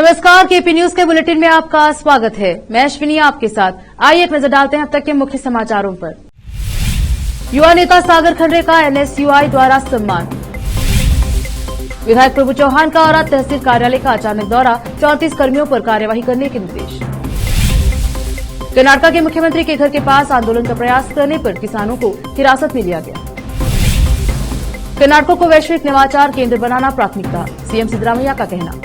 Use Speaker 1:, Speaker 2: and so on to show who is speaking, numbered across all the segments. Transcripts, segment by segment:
Speaker 1: नमस्कार, KP news के bulletin में आपका स्वागत है। मैं अश्विनी आपके साथ। आइए एक नजर डालते हैं अब तक के मुख्य समाचारों पर। युवा नेता सागर खंडरे का एनएसयूआई द्वारा सम्मान। विधायक प्रभु चौहान का औराद तहसील कार्यालय का अचानक दौरा, 34 कर्मियों पर कार्यवाही करने के निर्देश। कर्नाटक के मुख्यमंत्री के घर के पास आंदोलन का प्रयास करने पर किसानों को हिरासत में लिया गया। कर्नाटक को वैश्विक नवाचार केंद्र बनाना प्राथमिकता, सीएम सिद्धरामैया का कहना।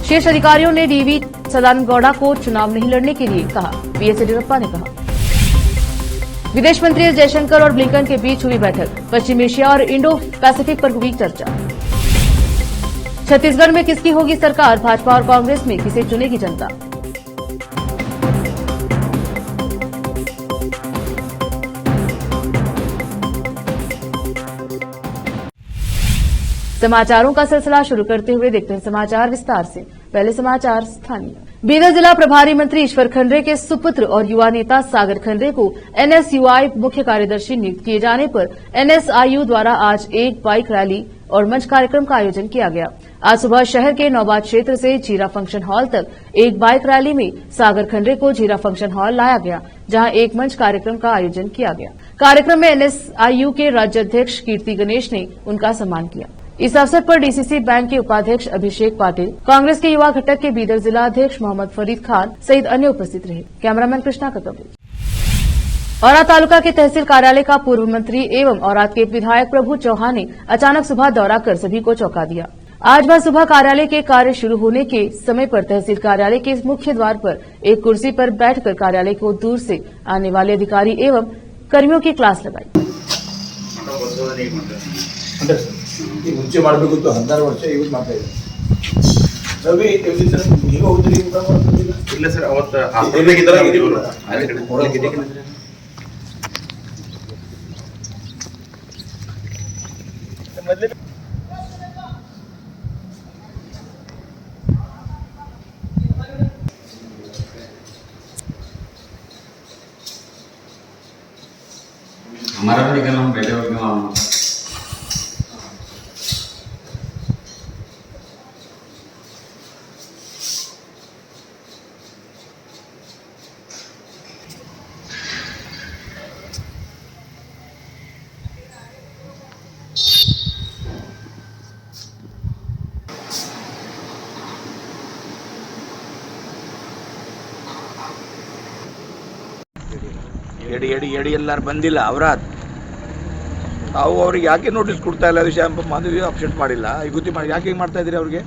Speaker 1: शीर्ष अधिकारियों ने डीवी सदानंद गौड़ा को चुनाव नहीं लड़ने के लिए कहा, बीएस येदियुरप्पा ने कहा। विदेश मंत्री एस जयशंकर और ब्लिंकन के बीच हुई बैठक, पश्चिम एशिया और इंडो पैसिफिक पर हुई चर्चा। छत्तीसगढ़ में किसकी होगी सरकार, भाजपा और कांग्रेस में किसे चुनेगी जनता। समाचारों का सिलसिला शुरू करते हुए देखते हैं समाचार विस्तार से। पहले समाचार स्थानीय। बीदर जिला प्रभारी मंत्री ईश्वर खंडरे के सुपुत्र और युवा नेता सागर खंडरे को एनएसयूआई मुख्य कार्यदर्शी नियुक्त किए जाने पर एनएसआईयू द्वारा आज एक बाइक रैली और मंच कार्यक्रम का आयोजन किया गया। आज सुबह शहर के नौबाद क्षेत्र से जीरा फंक्शन हॉल तक एक बाइक रैली में सागर खंडरे को जीरा फंक्शन हॉल लाया गया, जहां एक मंच कार्यक्रम का आयोजन किया गया। कार्यक्रम में एनएसआईयू के राज्य अध्यक्ष कीर्ति गणेश ने उनका सम्मान किया। इस अवसर पर डीसीसी बैंक के उपाध्यक्ष अभिषेक पाटिल, कांग्रेस के युवा घटक के बीदर जिला अध्यक्ष मोहम्मद फरीद खान सहित अन्य उपस्थित रहे। कैमरामैन कृष्णा का कवरेज। औराद तालुका के तहसील कार्यालय का पूर्व मंत्री एवं औराद के विधायक प्रभु चौहान ने अचानक सुबह दौरा कर सभी को चौंका दिया। आज वह सुबह कार्यालय के कार्य शुरू होने के समय पर तहसील कार्यालय के मुख्य द्वार पर एक कुर्सी पर बैठकर कार्यालय को दूर से आने वाले अधिकारी एवं कर्मियों की क्लास लगाई।
Speaker 2: ಮುಂಚೆ ಮಾಡಬೇಕಿತ್ತು 16 ವರ್ಷ ಯೂಸ್ ಮಾಡ್ತಾ ಇದ್ದೆ ರವಿ ಸರ್ ನೀವು ಹೋಗ್ತೀರಿ ಊಟ ಮಾಡ್ತಿಲ್ಲ ಇಲ್ಲ ಸರ್ ಅವತ್ತು ಹಾಸ್ಪಿಟಲ್ ಇದ್ರು
Speaker 3: हमारा भी निकलना हम बैठे हो क्यों
Speaker 2: ಎಡಿ ಎಲ್ಲಾರು ಬಂದಿಲ್ಲ ಅವರಾದ್ ತಾವು ಅವ್ರಿಗೆ ಯಾಕೆ ನೋಟಿಸ್ ಕೊಡ್ತಾ ಇಲ್ಲ ವಿಷಯ ಮಾಧವಿ ಅಬ್ಸೆಂಟ್ ಮಾಡಿಲ್ಲ ಇಗುತಿ ಮಾಡಿ ಯಾಕೆ ಹಿಂಗೆ ಮಾಡ್ತಾ ಇದ್ದೀರಿ ಅವ್ರಿಗೆ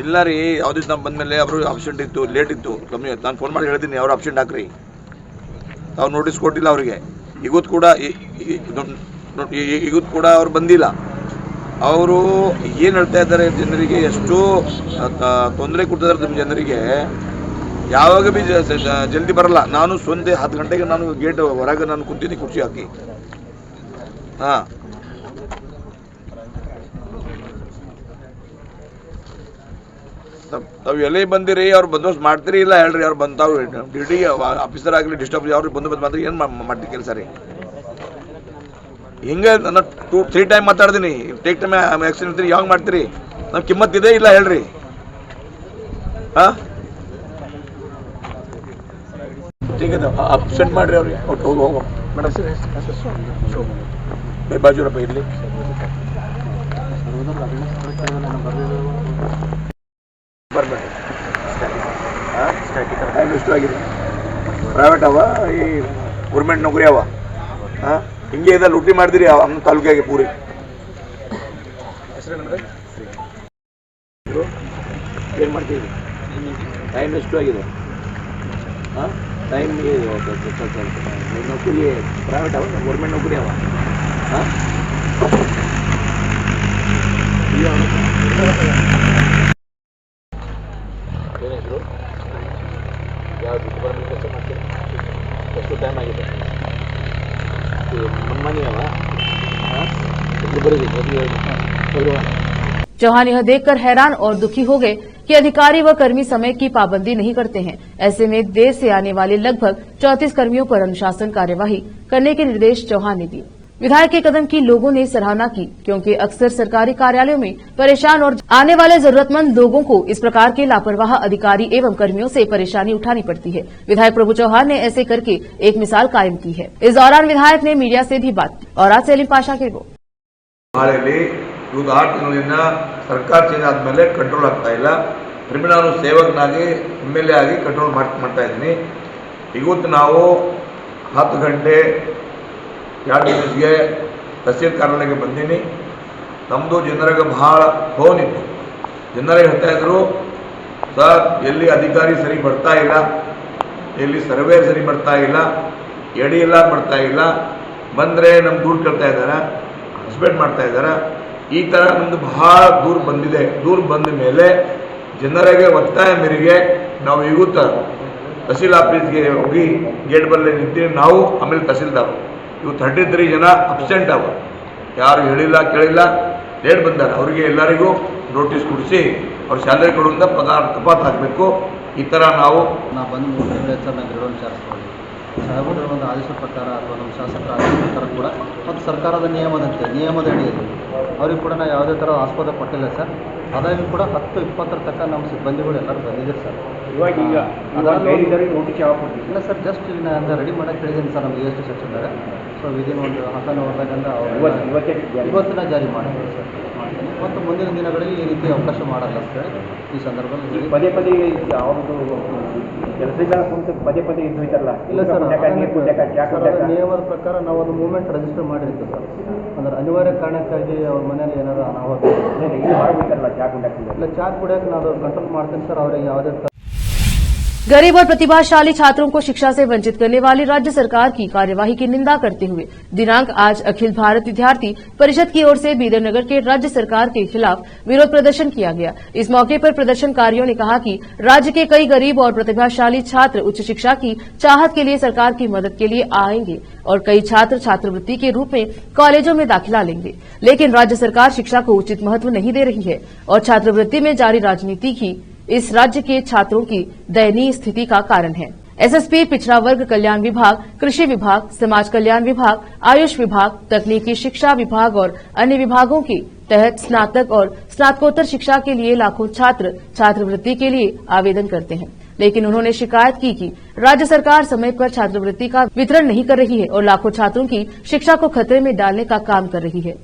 Speaker 2: ಇಲ್ಲ ರೀ ಯಾವುದಿತ್ತು ನಾವು ಬಂದಮೇಲೆ ಅವರು ಅಬ್ಸೆಂಟ್ ಇತ್ತು ಲೇಟ್ ಇತ್ತು ಕಮ್ಮಿ ಆಯ್ತು ನಾನು ಫೋನ್ ಮಾಡಿ ಹೇಳ್ತೀನಿ ಅವ್ರು ಅಬ್ಸೆಂಟ್ ಹಾಕ್ರಿ ತಾವು ನೋಟಿಸ್ ಕೊಟ್ಟಿಲ್ಲ ಅವರಿಗೆ ಇವತ್ತು ಕೂಡ ಅವ್ರು ಬಂದಿಲ್ಲ ಅವರು ಏನು ಹೇಳ್ತಾ ಇದ್ದಾರೆ ಜನರಿಗೆ ಎಷ್ಟು ತೊಂದರೆ ಕೊಡ್ತಿದ್ದಾರೆ ನಿಮ್ಮ ಜನರಿಗೆ ಯಾವಾಗ ಭೀ ಜಲ್ದಿ ಬರಲ್ಲ ನಾನು ಸ್ವಂತ 10 ಗಂಟೆಗೆ ನಾನು ಗೇಟ್ ಹೊರಗೆ ನಾನು ಕುಂತೀನಿ ಕುರ್ಚಿ ಹಾಕಿ ಹಾಂ ತಾವು ಎಲ್ಲೇ ಬಂದಿರಿ ಅವ್ರು ಬಂದೋಬಸ್ತ್ ಮಾಡ್ತೀರಿ ಇಲ್ಲ ಹೇಳ್ರಿ ಅವ್ರು ಬಂತಾವು ಡ್ಯೂಟಿ ಆಫೀಸರ್ ಆಗಲಿ ಡಿಸ್ಟರ್ಬ್ ಅವ್ರಿಗೆ ಬಂದೋಬಸ್ತ್ ಮಾಡ್ತೀರಿ ಏನು ಮಾಡ್ತೀವಿ ಕೆಲಸ ರೀ ಹಿಂಗೆ ನಾನು 2-3 ಟೈಮ್ ಮಾತಾಡ್ತೀನಿ ಟೇಕ್ ಟೈಮ್ ಆ್ಯಕ್ಷನ್ ಇರ್ತೀರಿ ಯಾವಾಗ ಮಾಡ್ತೀರಿ ನಮ್ಮ ಕಿಮ್ಮತ್ತಿದೆ ಇಲ್ಲ ಹೇಳ್ರಿ ಹಾಂ ठीक है ಅಬ್ಸೆಂಟ್ ಮಾಡ್ರಿ ಅವ್ರಿಗೆ ಒಟ್ಟು ಹೋಗೋ ಮೇಡಮ್ ಬಾಜೂರಪ್ಪ ಇರಲಿ ಬರ್ಬೇಡಿ ಟೈಮ್ ಎಷ್ಟು ಆಗಿದೆ ಪ್ರೈವೇಟ್ ಅವ ಈ ಗೌರ್ಮೆಂಟ್ ನೌಕರಿ ಅವ ಹಾಂ ಹಿಂಗೆ ಇದೆ ಲೂಟಿ ಮಾಡಿದಿರಿ ನಮ್ಮ ತಾಲೂಕಿಗೆ ಪೂರಿ ಏನು ಮಾಡ್ತೀವಿ ಟೈಮ್ ಎಷ್ಟು ಆಗಿದೆ ಹಾಂ ಟೈಮ್ ನೌಕರಿ ಪ್ರೈವೇಟ್ ಅವ ಗೌರ್ಮೆಂಟ್ ನೌಕರಿ ಅವ ಹಾಂ ಏನಾದ್ರು ಯಾವ ಡಿಪಾರ್ಟ್ಮೆಂಟ್ ಕೆಲಸ ಮಾಡ್ತೀರಿ ಎಷ್ಟು ಟೈಮ್ ಆಗಿದೆ
Speaker 1: चौहान यह देखकर हैरान और दुखी हो गए कि अधिकारी व कर्मी समय की पाबंदी नहीं करते हैं। ऐसे में देर से आने वाले लगभग 34 कर्मियों पर अनुशासन कार्यवाही करने के निर्देश चौहान ने दिए। विधायक के कदम की लोगों ने सराहना की, क्योंकि अक्सर सरकारी कार्यालयों में परेशान और आने वाले जरूरतमंद लोगों को इस प्रकार के लापरवाह अधिकारी एवं कर्मियों से परेशानी उठानी पड़ती है। विधायक प्रभु चौहान ने ऐसे करके एक मिसाल कायम की है। इस दौरान विधायक ने मीडिया से भी बात की। और आज सेलिम पाशा के वो
Speaker 2: ಇವತ್ತು 6 ತಿಂಗಳಿಂದ ಸರ್ಕಾರ ಚೇಂಜ್ ಆದಮೇಲೆ ಕಂಟ್ರೋಲ್ ಆಗ್ತಾ ಇಲ್ಲ. ಕ್ರಿಮಿನಲ್ ನಾನು ಸೇವಕನಾಗಿ MLA ಆಗಿ ಕಂಟ್ರೋಲ್ ಮಾಡ್ತಾ ಇದ್ದೀನಿ. ಇವತ್ತು ನಾವು 10 ಗಂಟೆ 2 ನಿಮಿಷಕ್ಕೆ ತಹಸೀಲ್ ಕಾರ್ಯಾಲಯಕ್ಕೆ ಬಂದೀನಿ. ನಮ್ಮದು ಜನರಿಗೆ ಬಹಳ ಫೋನ್ ಇತ್ತು. ಜನರಿಗೆ ಹೇಳ್ತಾ ಇದ್ರು, ಸರ್ ಎಲ್ಲಿ ಅಧಿಕಾರಿ ಸರಿ ಬರ್ತಾ ಇಲ್ಲ, ಎಲ್ಲಿ ಸರ್ವೇರ್ ಸರಿ ಬರ್ತಾ ಇಲ್ಲ, ಎಡಿ ಎಲ್ಲ ಬರ್ತಾ ಇಲ್ಲ, ಬಂದರೆ ನಮ್ಮ ದುಡ್ಡು ಕೇಳ್ತಾ ಇದ್ದಾರೆ, ಹಸ್ಬೆಂಡ್ ಮಾಡ್ತಾ ಇದ್ದಾರೆ. ಈ ಥರ ನಮ್ಮದು ಬಹಳ ದೂರ ಬಂದಿದೆ. ದೂರ ಬಂದ ಮೇಲೆ ಜನರಿಗೆ ಒತ್ತಾಯ ಮೇರೆಗೆ ನಾವು ಇವತ್ತು ತಹಸೀಲ್ ಆಫೀಸ್ಗೆ ಹೋಗಿ ಗೇಟ್ ಬಲ್ಲಿ ನಿಂತೀವಿ ನಾವು. ಆಮೇಲೆ ತಹಸೀಲ್ದಾರ್ ಇವು 33 ಜನ ಅಬ್ಸೆಂಟ್ ಅವ, ಯಾರು ಹೇಳಿಲ್ಲ ಕೇಳಿಲ್ಲ, ಲೇಟ್ ಬಂದಾರೆ. ಅವರಿಗೆ ಎಲ್ಲರಿಗೂ ನೋಟಿಸ್ ಕೊಡಿಸಿ ಅವ್ರ ಸ್ಯಾಲರಿ ಕೊಡುವಂಥ ಕಪಾತ್ ಹಾಕಬೇಕು. ಈ ಥರ ನಾವು
Speaker 4: ಬಂದು 3 ತಿಂಗಳ ಸರ್ ನಾವು ಗಿಡವನ್ನು ವಿಚಾರಿಸ್ತೀವಿ. ಸಾಹೇಬರ ಒಂದು ಆದೇಶದ ಪ್ರಕಾರ ಅಥವಾ ನಮ್ಮ ಶಾಸಕರ ಆದೇಶದ ಪ್ರಕಾರ ಕೂಡ ಮತ್ತು ಸರ್ಕಾರದ ನಿಯಮದ ಅಡಿಯಲ್ಲಿ ಅವ್ರಿಗೆ ಕೂಡ ನಾವು ಯಾವುದೇ ಥರ ಆಸ್ಪದ ಕೊಟ್ಟಿಲ್ಲ ಸರ್. ಅದಾಗಿ ಕೂಡ 10-20 ತನಕ ನಮ್ಮ ಸಿಬ್ಬಂದಿಗಳು ಎಲ್ಲರೂ ಬಂದಿದ್ದೀರಿ ಸರ್. ಇಲ್ಲ ಸರ್, ಜಸ್ಟ್ ಈಗ ನಾನು ರೆಡಿ ಮಾಡೋಕ್ಕೆ ಹೇಳಿದ್ದೀನಿ ಸರ್ ನಮ್ಮ AST ಸೆಕ್ಷನ್ದಾಗ. ಸೊ ವಿದಿನ್ ಒಂದು ಹಾಫ್ ಆನ್ ಅವರ್ದಾಗಂದ ಇವತ್ತಿನ ಜಾರಿ ಮಾಡ್ತೀನಿ ಸರ್, ಮಾಡ್ತೀನಿ. ಮತ್ತು ಮುಂದಿನ ದಿನಗಳಲ್ಲಿ ಈ ರೀತಿ ಅವಕಾಶ ಮಾಡಲ್ಲ ಅಂತ ಹೇಳಿ ಈ ಸಂದರ್ಭದಲ್ಲಿ
Speaker 5: ಪದೇ ಯಾವುದು ಕೆಲಸಗಳ ಕುರಿತು ಪದೇ ಇದು ಇದ್ದಲ್ಲ.
Speaker 4: ಇಲ್ಲ ಸರ್, ನಿಯಮದ ಪ್ರಕಾರ ನಾವು ಒಂದು ಮೂವ್ಮೆಂಟ್ ರಿಜಿಸ್ಟರ್ ಮಾಡಿರ್ತೀವಿ ಸರ್. ಅಂದ್ರೆ ಅನಿವಾರ್ಯ ಕಾರಣಕ್ಕಾಗಿ ಅವ್ರ ಮನೇಲಿ ಏನಾದ್ರು ಅನಾಹುತ ಇಲ್ಲ, ಚಾ ಕುಡಿಯೋಕೆ ನಾವು ಕಂಟ್ರೋಲ್ ಮಾಡ್ತೀನಿ ಸರ್. ಅವ್ರಿಗೆ ಯಾವುದೇ
Speaker 1: गरीब और प्रतिभाशाली छात्रों को शिक्षा से वंचित करने वाली राज्य सरकार की कार्यवाही की निंदा करते हुए दिनांक आज अखिल भारत विद्यार्थी परिषद की ओर से बीदर नगर के राज्य सरकार के खिलाफ विरोध प्रदर्शन किया गया। इस मौके पर प्रदर्शनकारियों ने कहा कि राज्य के कई गरीब और प्रतिभाशाली छात्र उच्च शिक्षा की चाहत के लिए सरकार की मदद के लिए आएंगे और कई छात्र छात्रवृत्ति के रूप में कॉलेजों में दाखिला लेंगे, लेकिन राज्य सरकार शिक्षा को उचित महत्व नहीं दे रही है और छात्रवृत्ति में जारी राजनीति की इस राज्य के छात्रों की दयनीय स्थिति का कारण है। SSP, पिछड़ा वर्ग कल्याण विभाग, कृषि विभाग, समाज कल्याण विभाग, आयुष विभाग, तकनीकी शिक्षा विभाग और अन्य विभागों के तहत स्नातक और स्नातकोत्तर शिक्षा के लिए लाखों छात्र छात्रवृत्ति के लिए आवेदन करते हैं, लेकिन उन्होंने शिकायत की कि राज्य सरकार समय पर छात्रवृत्ति का वितरण नहीं कर रही है और लाखों छात्रों की शिक्षा को खतरे में डालने का काम कर रही है।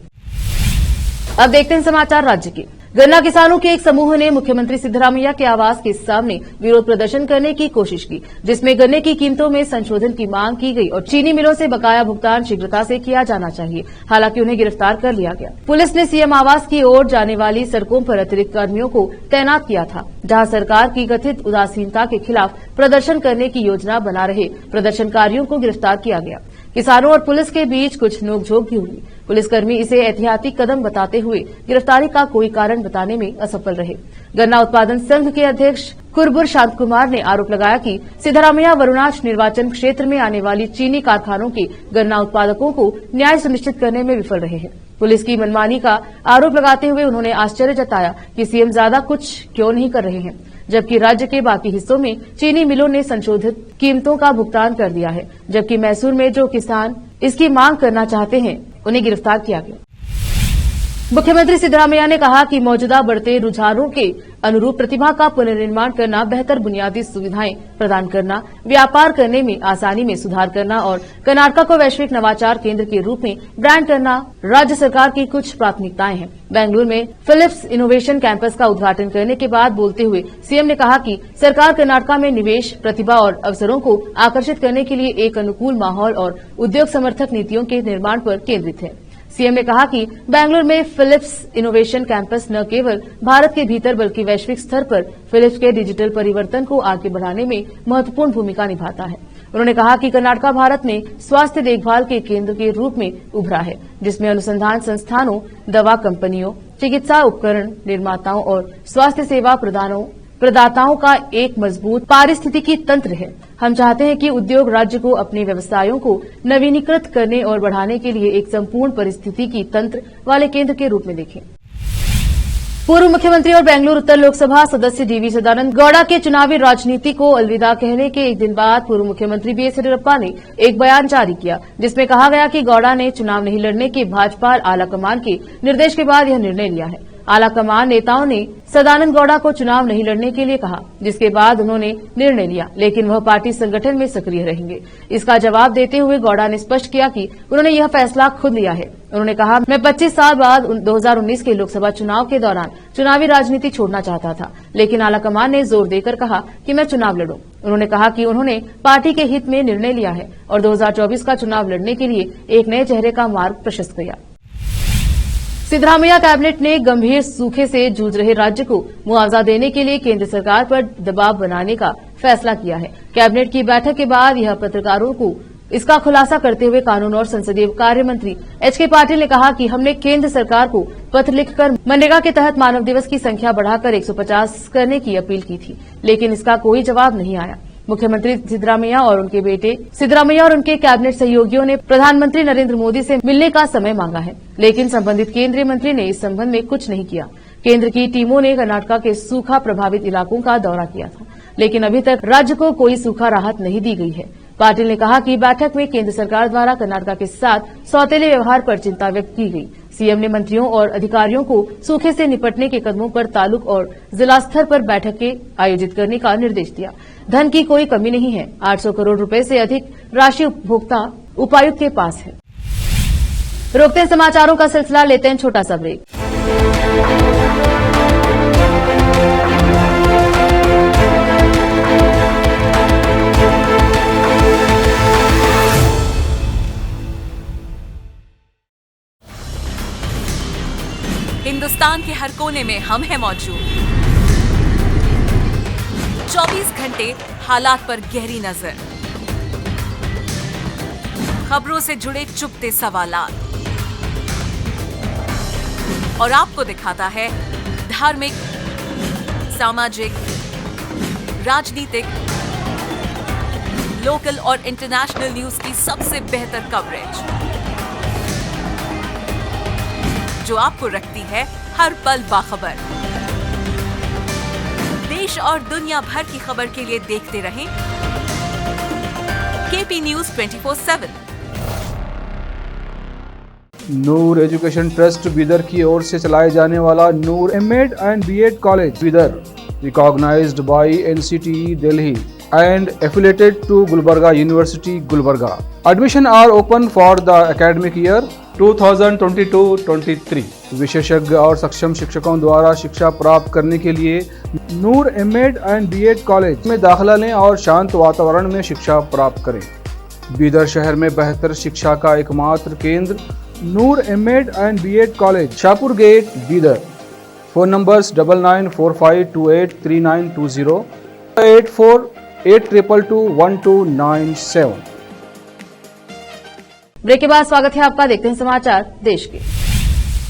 Speaker 1: अब देखते हैं समाचार राज्य के। गन्ना किसानों के एक समूह ने मुख्यमंत्री सिद्धरामैया के आवास के सामने विरोध प्रदर्शन करने की कोशिश की, जिसमें गन्ने की कीमतों में संशोधन की मांग की गई और चीनी मिलों से बकाया भुगतान शीघ्रता से किया जाना चाहिए। हालांकि उन्हें गिरफ्तार कर लिया गया। पुलिस ने सीएम आवास की ओर जाने वाली सड़कों पर अतिरिक्त कर्मियों को तैनात किया था, जहां सरकार की कथित उदासीनता के खिलाफ प्रदर्शन करने की योजना बना रहे प्रदर्शनकारियों को गिरफ्तार किया गया। किसानों और पुलिस के बीच कुछ नोकझोंक भी हुई। पुलिसकर्मी इसे एहतियाती कदम बताते हुए गिरफ्तारी का कोई कारण बताने में असफल रहे। गन्ना उत्पादन संघ के अध्यक्ष कुरबुर शांत कुमार ने आरोप लगाया कि सिद्धरामैया वरुणाच निर्वाचन क्षेत्र में आने वाली चीनी कारखानों के गन्ना उत्पादकों को न्याय सुनिश्चित करने में विफल रहे हैं। पुलिस की मनमानी का आरोप लगाते हुए उन्होंने आश्चर्य जताया कि सीएम ज्यादा कुछ क्यों नहीं कर रहे हैं, जबकि राज्य के बाकी हिस्सों में चीनी मिलों ने संशोधित कीमतों का भुगतान कर दिया है, जबकि मैसूर में जो किसान इसकी मांग करना चाहते हैं उन्हें गिरफ्तार किया गया। मुख्यमंत्री सिद्धरामैया ने कहा कि मौजूदा बढ़ते रुझानों के अनुरूप प्रतिभा का पुनर्निर्माण करना, बेहतर बुनियादी सुविधाएं प्रदान करना, व्यापार करने में आसानी में सुधार करना और कर्नाटका को वैश्विक नवाचार केंद्र के रूप में ब्रांड करना राज्य सरकार की कुछ प्राथमिकताएं हैं। बेंगलुरु में फिलिप्स इनोवेशन कैंपस का उद्घाटन करने के बाद बोलते हुए सीएम ने कहा कि सरकार कर्नाटका में निवेश, प्रतिभा और अवसरों को आकर्षित करने के लिए एक अनुकूल माहौल और उद्योग समर्थक नीतियों के निर्माण पर केंद्रित है। सीएम ने कहा कि बेंगलुरु में फिलिप्स इनोवेशन कैंपस न केवल भारत के भीतर बल्कि वैश्विक स्तर पर फिलिप्स के डिजिटल परिवर्तन को आगे बढ़ाने में महत्वपूर्ण भूमिका निभाता है। उन्होंने कहा कि कर्नाटका भारत में स्वास्थ्य देखभाल के केंद्र के रूप में उभरा है, जिसमें अनुसंधान संस्थानों, दवा कंपनियों, चिकित्सा उपकरण निर्माताओं और स्वास्थ्य सेवा प्रदाताओं का एक मजबूत पारिस्थितिकी तंत्र है। हम चाहते हैं कि उद्योग राज्य को अपने व्यवसायों को नवीनीकृत करने और बढ़ाने के लिए एक संपूर्ण पारिस्थितिकी तंत्र वाले केंद्र के रूप में देखें। पूर्व मुख्यमंत्री और बेंगलुरु उत्तर लोकसभा सदस्य डीवी सदानंद गौड़ा के चुनावी राजनीति को अलविदा कहने के एक दिन बाद पूर्व मुख्यमंत्री बीएस येदियुरप्पा ने एक बयान जारी किया, जिसमें कहा गया कि गौड़ा ने चुनाव नहीं लड़ने के भाजपा आलाकमान के निर्देश के बाद यह निर्णय लिया है। आलाकमान नेताओं ने सदानंद गौड़ा को चुनाव नहीं लड़ने के लिए कहा, जिसके बाद उन्होंने निर्णय लिया, लेकिन वह पार्टी संगठन में सक्रिय रहेंगे। इसका जवाब देते हुए गौड़ा ने स्पष्ट किया कि उन्होंने यह फैसला खुद लिया है। उन्होंने कहा, मैं 25 साल बाद 2019 के लोकसभा चुनाव के दौरान चुनावी राजनीति छोड़ना चाहता था, लेकिन आलाकमान ने जोर देकर कहा कि मैं चुनाव लड़ूं। उन्होंने कहा कि उन्होंने पार्टी के हित में निर्णय लिया है और 2024 का चुनाव लड़ने के लिए एक नए चेहरे का मार्ग प्रशस्त किया। सिद्धरामैया कैबिनेट ने गंभीर सूखे से जूझ रहे राज्य को मुआवजा देने के लिए केंद्र सरकार पर दबाव बनाने का फैसला किया है। कैबिनेट की बैठक के बाद यह पत्रकारों को इसका खुलासा करते हुए कानून और संसदीय कार्य मंत्री एच.के. पाटिल ने कहा कि हमने केंद्र सरकार को पत्र लिखकर मनरेगा के तहत मानव दिवस की संख्या बढ़ाकर 150 करने की अपील की थी, लेकिन इसका कोई जवाब नहीं आया। मुख्यमंत्री सिद्धरामैया और उनके बेटे सिद्धरामैया और उनके कैबिनेट सहयोगियों ने प्रधानमंत्री नरेंद्र मोदी से मिलने का समय मांगा है, लेकिन संबंधित केंद्रीय मंत्री ने इस संबंध में कुछ नहीं किया। केंद्र की टीमों ने कर्नाटक के सूखा प्रभावित इलाकों का दौरा किया था, लेकिन अभी तक राज्य को कोई सूखा राहत नहीं दी गई है। पाटिल ने कहा कि बैठक में केंद्र सरकार द्वारा कर्नाटक के साथ सौतेले व्यवहार पर चिंता व्यक्त की गई। सीएम ने मंत्रियों और अधिकारियों को सूखे से निपटने के कदमों पर तालुक और जिला स्तर पर बैठकें आयोजित करने का निर्देश दिया। धन की कोई कमी नहीं है। 800 करोड़ रुपए से अधिक राशि उपभोक्ता उपायुक्त के पास है। रोकते हैं समाचारों का सिलसिला, लेते हैं छोटा सा ब्रेक।
Speaker 6: हिंदुस्तान के हर कोने में हम हैं मौजूद। 24 घंटे हालात पर गहरी नजर, खबरों से जुड़े चुपते सवालात, और आपको दिखाता है धार्मिक, सामाजिक, राजनीतिक, लोकल और इंटरनेशनल न्यूज की सबसे बेहतर कवरेज, जो आपको रखती है हर पल बाखबर। देश और दुनिया भर की खबर के लिए देखते रहें KP news 24/7।
Speaker 7: Noor education trust Bidar की ओर से चलाए जाने वाला Noor MEd and BEd college Bidar, recognised by NCTE Delhi and affiliated to Gulbarga University, Gulbarga. Admission are open for the academic year 2022-23. विशेषज्ञ और सक्षम शिक्षकों द्वारा शिक्षा प्राप्त करने के लिए नूर एमएड एंड बीएड कॉलेज में दाखिला लें और शांत वातावरण में शिक्षा प्राप्त करें। बीदर शहर में बेहतर शिक्षा का एकमात्र केंद्र Noor MEd and BEd college, Shahpur gate, Bidar. Phone numbers 9945283920, 8482221297।
Speaker 1: Break के बाद स्वागत है आपका। देखते हैं समाचार देश के।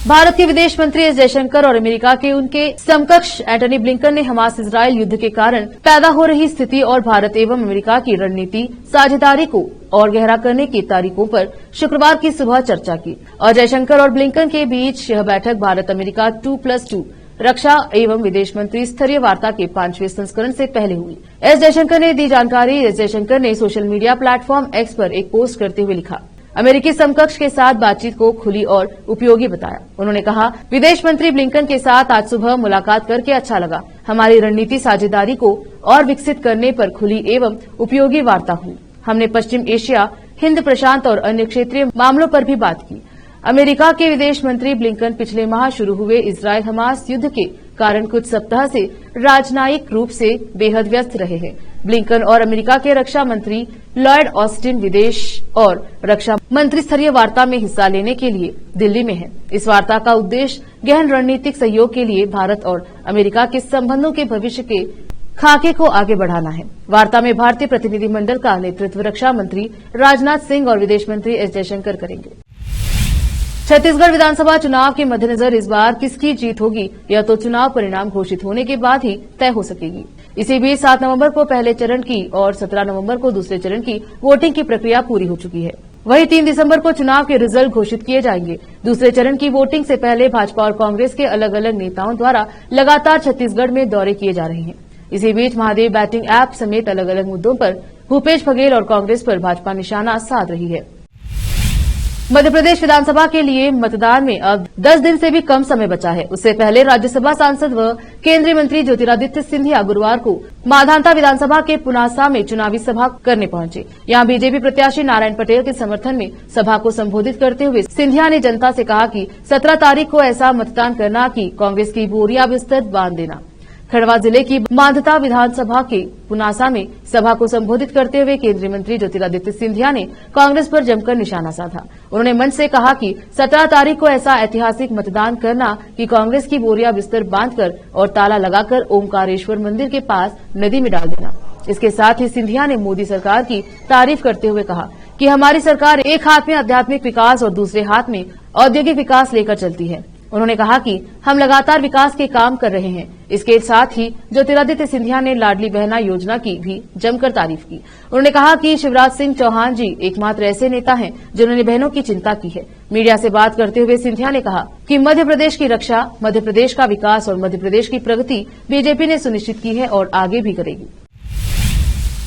Speaker 1: भारत के विदेश मंत्री एस जयशंकर और अमेरिका के उनके समकक्ष एंटनी ब्लिंकन ने हमास इजरायल युद्ध के कारण पैदा हो रही स्थिति और भारत एवं अमेरिका की रणनीति साझेदारी को और गहरा करने की तारीखों पर शुक्रवार की सुबह चर्चा की। और जयशंकर और ब्लिंकन के बीच यह बैठक भारत अमेरिका 2+2 रक्षा एवं विदेश मंत्री स्तरीय वार्ता के 5वें संस्करण से पहले हुई। एस जयशंकर ने दी जानकारी। एस जयशंकर ने सोशल मीडिया प्लेटफॉर्म एक्स पर एक पोस्ट करते हुए लिखा, अमेरिकी समकक्ष के साथ बातचीत को खुली और उपयोगी बताया। उन्होंने कहा, विदेश मंत्री ब्लिंकन के साथ आज सुबह मुलाकात करके अच्छा लगा। हमारी रणनीति साझेदारी को और विकसित करने पर खुली एवं उपयोगी वार्ता हुई। हमने पश्चिम एशिया, हिंद प्रशांत और अन्य क्षेत्रीय मामलों पर भी बात की। अमेरिका के विदेश मंत्री ब्लिंकन पिछले माह शुरू हुए इजरायल हमास युद्ध के कारण कुछ सप्ताह से राजनयिक रूप से बेहद व्यस्त रहे हैं। ब्लिंकन और अमेरिका के रक्षा मंत्री लॉयड ऑस्टिन विदेश और रक्षा मंत्री स्तरीय वार्ता में हिस्सा लेने के लिए दिल्ली में हैं। इस वार्ता का उद्देश्य गहन रणनीतिक सहयोग के लिए भारत और अमेरिका के संबंधों के भविष्य के खाके को आगे बढ़ाना है। वार्ता में भारतीय प्रतिनिधिमंडल का नेतृत्व रक्षा मंत्री राजनाथ सिंह और विदेश मंत्री एस जयशंकर करेंगे। छत्तीसगढ़ विधानसभा चुनाव के मद्देनजर इस बार किसकी जीत होगी, यह तो चुनाव परिणाम घोषित होने के बाद ही तय हो सकेगी। इसी बीच 7 नवंबर को पहले चरण की और 17 नवंबर को दूसरे चरण की वोटिंग की प्रक्रिया पूरी हो चुकी है। वहीं 3 दिसंबर को चुनाव के रिजल्ट घोषित किए जाएंगे। दूसरे चरण की वोटिंग से पहले भाजपा और कांग्रेस के अलग अलग नेताओं द्वारा लगातार छत्तीसगढ़ में दौरे किए जा रहे हैं। इसी बीच महादेव बैटिंग ऐप समेत अलग अलग मुद्दों पर भूपेश बघेल और कांग्रेस पर भाजपा निशाना साध रही है। मध्य प्रदेश विधानसभा के लिए मतदान में अब 10 दिन से भी कम समय बचा है। उससे पहले राज्यसभा सांसद व केंद्रीय मंत्री ज्योतिरादित्य सिंधिया गुरुवार को माधांता विधानसभा के पुनासा में चुनावी सभा करने पहुंचे। यहां बीजेपी प्रत्याशी नारायण पटेल के समर्थन में सभा को संबोधित करते हुए सिंधिया ने जनता से कहा कि 17 तारीख को ऐसा मतदान करना कि कांग्रेस की बोरियां बिस्तर बांध देना। खंडवा जिले की मांधाता विधानसभा के पुनासा में सभा को संबोधित करते हुए केंद्रीय मंत्री ज्योतिरादित्य सिंधिया ने कांग्रेस पर जमकर निशाना साधा। उन्होंने मंच से कहा कि 17 तारीख को ऐसा ऐतिहासिक मतदान करना कि कांग्रेस की बोरियां बिस्तर बांधकर और ताला लगाकर ओमकारेश्वर मंदिर के पास नदी में डाल देना। इसके साथ ही सिंधिया ने मोदी सरकार की तारीफ करते हुए कहा कि हमारी सरकार एक हाथ में आध्यात्मिक विकास और दूसरे हाथ में औद्योगिक विकास लेकर चलती है। उन्होंने कहा कि हम लगातार विकास के काम कर रहे हैं। इसके साथ ही ज्योतिरादित्य सिंधिया ने लाडली बहना योजना की भी जमकर तारीफ की। उन्होंने कहा कि शिवराज सिंह चौहान जी एकमात्र ऐसे नेता हैं जिन्होंने बहनों की चिंता की है। मीडिया से बात करते हुए सिंधिया ने कहा कि मध्य प्रदेश की रक्षा, मध्य प्रदेश का विकास और मध्य प्रदेश की प्रगति बीजेपी ने सुनिश्चित की है और आगे भी करेगी।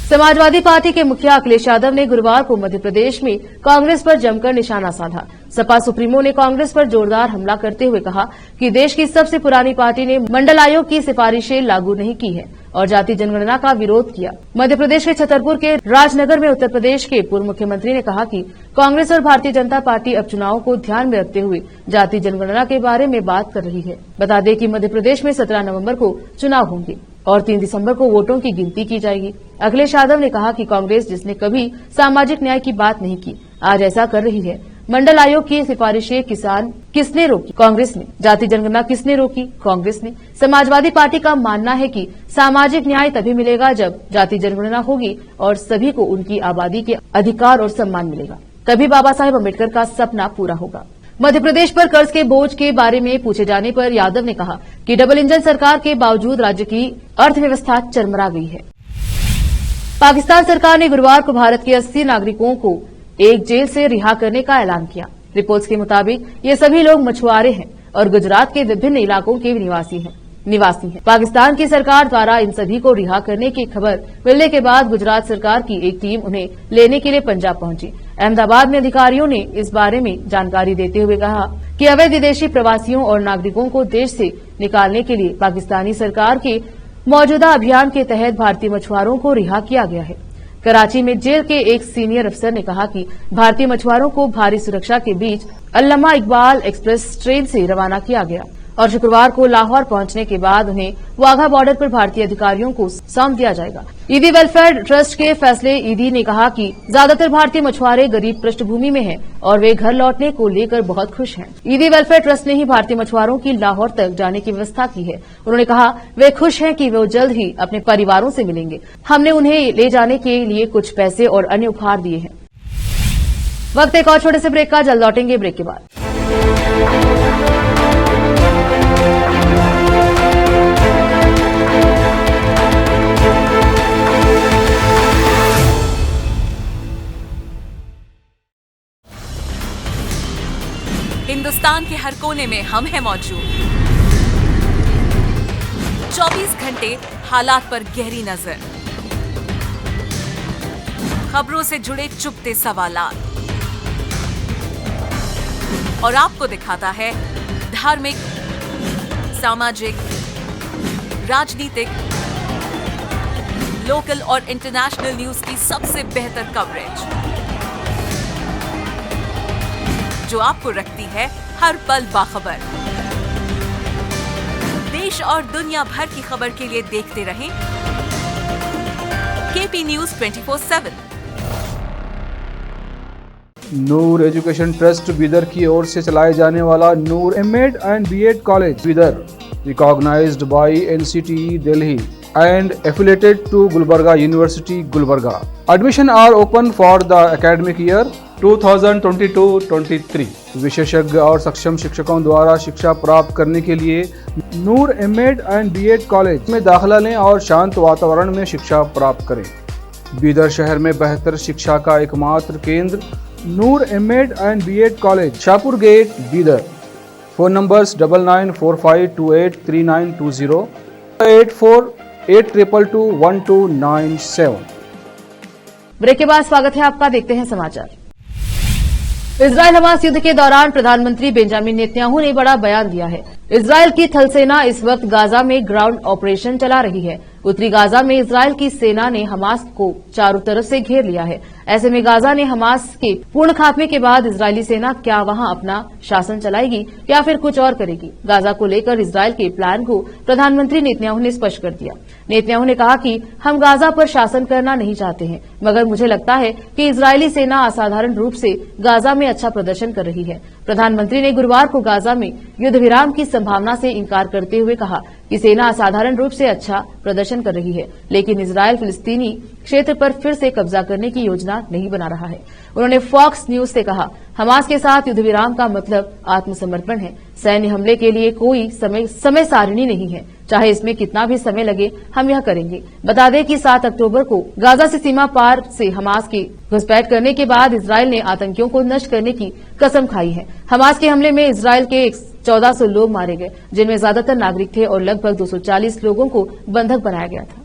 Speaker 1: समाजवादी पार्टी के मुखिया अखिलेश यादव ने गुरुवार को मध्य प्रदेश में कांग्रेस पर जमकर निशाना साधा। सपा सुप्रीमो ने कांग्रेस पर जोरदार हमला करते हुए कहा कि देश की सबसे पुरानी पार्टी ने मंडल आयोग की सिफारिशें लागू नहीं की है और जाति जनगणना का विरोध किया। मध्य प्रदेश के छतरपुर के राजनगर में उत्तर प्रदेश के पूर्व मुख्यमंत्री ने कहा कि कांग्रेस और भारतीय जनता पार्टी अब चुनावों को ध्यान में रखते हुए जाति जनगणना के बारे में बात कर रही है। बता दें कि मध्य प्रदेश में 17 नवंबर को चुनाव होंगे और 3 दिसंबर को वोटों की गिनती की जाएगी। अखिलेश यादव ने कहा कि कांग्रेस, जिसने कभी सामाजिक न्याय की बात नहीं की, आज ऐसा कर रही है। मंडल आयोग की सिफारिशें किसने रोकी? कांग्रेस ने। जाति जनगणना किसने रोकी? कांग्रेस ने। समाजवादी पार्टी का मानना है कि सामाजिक न्याय तभी मिलेगा जब जाति जनगणना होगी और सभी को उनकी आबादी के अधिकार और सम्मान मिलेगा, तभी बाबा साहेब अम्बेडकर का सपना पूरा होगा। मध्य प्रदेश पर कर्ज के बोझ के बारे में पूछे जाने पर यादव ने कहा कि डबल इंजन सरकार के बावजूद राज्य की अर्थव्यवस्था चरमरा गई है। पाकिस्तान सरकार ने गुरुवार को भारत के 80 नागरिकों को एक जेल से रिहा करने का ऐलान किया। रिपोर्ट्स के मुताबिक ये सभी लोग मछुआरे हैं और गुजरात के विभिन्न इलाकों के निवासी हैं। पाकिस्तान की सरकार द्वारा इन सभी को रिहा करने की खबर मिलने के बाद गुजरात सरकार की एक टीम उन्हें लेने के लिए पंजाब पहुंची। अहमदाबाद में अधिकारियों ने इस बारे में जानकारी देते हुए कहा कि अवैध विदेशी प्रवासियों और नागरिकों को देश से निकालने के लिए पाकिस्तानी सरकार के मौजूदा अभियान के तहत भारतीय मछुआरों को रिहा किया गया है। कराची में जेल के एक सीनियर अफसर ने कहा कि भारतीय मछुआरों को भारी सुरक्षा के बीच अल्लामा इकबाल एक्सप्रेस ट्रेन से रवाना किया गया और शुक्रवार को लाहौर पहुंचने के बाद उन्हें वाघा बॉर्डर पर भारतीय अधिकारियों को सौंप दिया जाएगा। ईदी वेलफेयर ट्रस्ट के फैसले ईदी ने कहा कि ज्यादातर भारतीय मछुआरे गरीब पृष्ठभूमि में हैं और वे घर लौटने को लेकर बहुत खुश हैं। ईदी वेलफेयर ट्रस्ट ने ही भारतीय मछुआरों की लाहौर तक जाने की व्यवस्था की है। उन्होंने कहा वे खुश हैं कि वो जल्द ही अपने परिवारों से मिलेंगे। हमने उन्हें ले जाने के लिए कुछ पैसे और अन्य उपहार दिए हैं। वक्त एक और छोटे से ब्रेक का, जल्द लौटेंगे ब्रेक के बाद।
Speaker 6: हिंदुस्तान के हर कोने में हम हैं मौजूद। 24 घंटे हालात पर गहरी नजर, खबरों से जुड़े चुपते सवालात और आपको दिखाता है धार्मिक, सामाजिक, राजनीतिक, लोकल और इंटरनेशनल न्यूज की सबसे बेहतर कवरेज जो आपको रखती है हर पल बाखबर। देश और दुनिया भर की खबर के लिए देखते रहें KP news 24/7।
Speaker 7: Noor education trust Bidar की ओर से चलाए जाने वाला Noor MEd and BEd college Bidar, recognised by NCTE Delhi and affiliated to Gulbarga University, Gulbarga. Admission are open for the academic year 2022-23. विशेषज्ञ और सक्षम शिक्षकों द्वारा शिक्षा प्राप्त करने के लिए नूर एमएड एंड बीएड कॉलेज में दाखिला लें और शांत वातावरण में शिक्षा प्राप्त करें। बीदर शहर में बेहतर शिक्षा का एकमात्र केंद्र Noor MEd and BEd college, Shahpur gate, Bidar. Phone numbers 9945283920, 8482221297।
Speaker 1: Break के बाद स्वागत है आपका, देखते हैं समाचार। इजराइल हमास युद्ध के दौरान प्रधानमंत्री बेंजामिन नेतन्याहू ने बड़ा बयान दिया है। इजराइल की थल सेना इस वक्त गाजा में ग्राउंड ऑपरेशन चला रही है। उत्तरी गाजा में इजराइल की सेना ने हमास को चारों तरफ से घेर लिया है। ऐसे में गाजा ने हमास के पूर्ण खात्मे के बाद इजरायली सेना क्या वहां अपना शासन चलाएगी या फिर कुछ और करेगी? गाजा को लेकर इजराइल के प्लान को प्रधानमंत्री नेतन्याहू ने स्पष्ट कर दिया। नेतन्याहू ने कहा कि हम गाजा पर शासन करना नहीं चाहते हैं, मगर मुझे लगता है कि इजरायली सेना असाधारण रूप से गाजा में अच्छा प्रदर्शन कर रही है। प्रधानमंत्री ने गुरुवार को गाजा में युद्ध विराम की संभावना से इंकार करते हुए कहा कि सेना असाधारण रूप से अच्छा प्रदर्शन कर रही है, लेकिन इजराइल फिलिस्तीनी क्षेत्र पर फिर से कब्जा करने की योजना नहीं बना रहा है। उन्होंने फॉक्स न्यूज से कहा, हमास के साथ युद्ध विराम का मतलब आत्मसमर्पण है। सैन्य हमले के लिए कोई समय सारिणी नहीं है, चाहे इसमें कितना भी समय लगे, हम यह करेंगे। बता दें कि 7 अक्टूबर को गाजा से सीमा पार से हमास की घुसपैठ करने के बाद इजराइल ने आतंकियों को नष्ट करने की कसम खाई है। हमास के हमले में इजराइल के 1400 लोग मारे गए, जिनमें ज्यादातर नागरिक थे और लगभग 240 लोगों को बंधक बनाया गया था।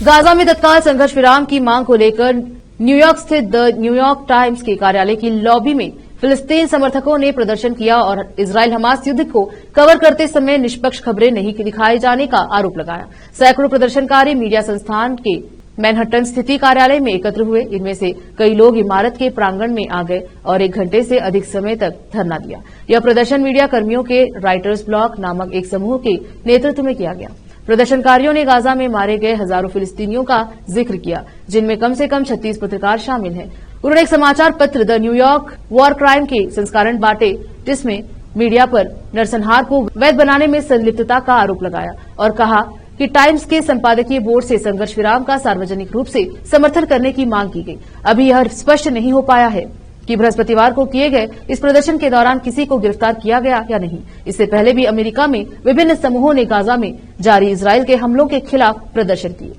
Speaker 1: गाजा में तत्काल संघर्ष विराम की मांग को लेकर न्यूयॉर्क स्थित द न्यूयॉर्क टाइम्स के कार्यालय की लॉबी में फिलिस्तीन समर्थकों ने प्रदर्शन किया और इजराइल हमास युद्ध को कवर करते समय निष्पक्ष खबरें नहीं दिखाए जाने का आरोप लगाया। सैकड़ों प्रदर्शनकारी मीडिया संस्थान के मैनहट्टन स्थित कार्यालय में एकत्र हुए। इनमें से कई लोग इमारत के प्रांगण में आ गए और 1 घंटे से अधिक समय तक धरना दिया। यह प्रदर्शन मीडिया कर्मियों के राइटर्स ब्लॉक नामक एक समूह के नेतृत्व में किया गया। प्रदर्शनकारियों ने गाजा में मारे गए हजारों फिलिस्तीनियों का जिक्र किया, जिनमें कम से कम 36 पत्रकार शामिल हैं। उन्होंने एक समाचार पत्र द न्यूयॉर्क वॉर क्राइम के संस्करण बांटे, जिसमें मीडिया पर नरसंहार को वैध बनाने में संलिप्तता का आरोप लगाया और कहा कि टाइम्स के संपादकीय बोर्ड से संघर्ष विराम का सार्वजनिक रूप से समर्थन करने की मांग की गई। अभी यह स्पष्ट नहीं हो पाया है कि बृहस्पतिवार को किए गए इस प्रदर्शन के दौरान किसी को गिरफ्तार किया गया या नहीं। इससे पहले भी अमेरिका में विभिन्न समूहों ने गाजा में जारी इजराइल के हमलों के खिलाफ प्रदर्शन किए।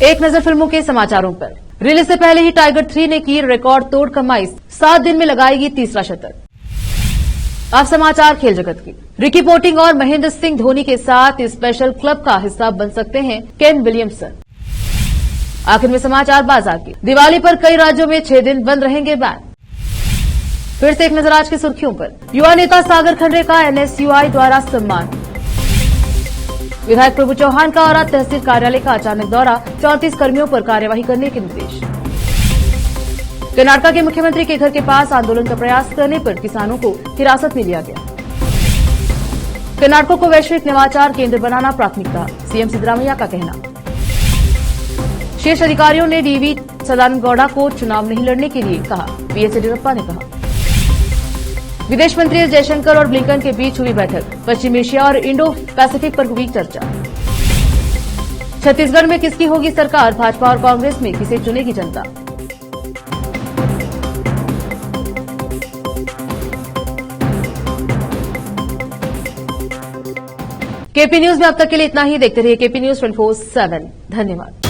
Speaker 1: एक नजर फिल्मों के समाचारों पर। रिलीज से पहले ही टाइगर 3 ने की रिकॉर्ड तोड़ कमाई, 7 दिन में लगाएगी तीसरा शतक। अब समाचार खेल जगत की। रिकी पोंटिंग और महेंद्र सिंह धोनी के साथ इस स्पेशल क्लब का हिस्सा बन सकते हैं केन विलियमसन। आखिर में समाचार बाजार की। दिवाली पर कई राज्यों में 6 दिन बंद रहेंगे बैंक। फिर से एक नजर आज की सुर्खियों पर। युवा नेता सागर खंडरे का एनएसयूआई द्वारा सम्मान। विधायक प्रभु चौहान का औराद तहसील कार्यालय का अचानक दौरा, 34 कर्मियों पर कार्यवाही करने के निर्देश। कर्नाटक के मुख्यमंत्री के घर के पास आंदोलन का प्रयास करने पर किसानों को हिरासत में लिया गया। कर्नाटक को वैश्विक नवाचार केंद्र बनाना प्राथमिकता, सीएम सिद्धरामैया का कहना। शीर्ष अधिकारियों ने डीवी सदानंद गौड़ा को चुनाव नहीं लड़ने के लिए कहा, बीएस येदियुरप्पा ने कहा। विदेश मंत्री एस जयशंकर और ब्लिंकन के बीच हुई बैठक, पश्चिम एशिया और इंडो पैसिफिक पर हुई चर्चा। छत्तीसगढ़ में किसकी होगी सरकार, भाजपा और कांग्रेस में किसे चुनेगी जनता। केपी न्यूज में अब तक के लिए इतना ही। देखते रहिए केपी न्यूज 24/7। धन्यवाद।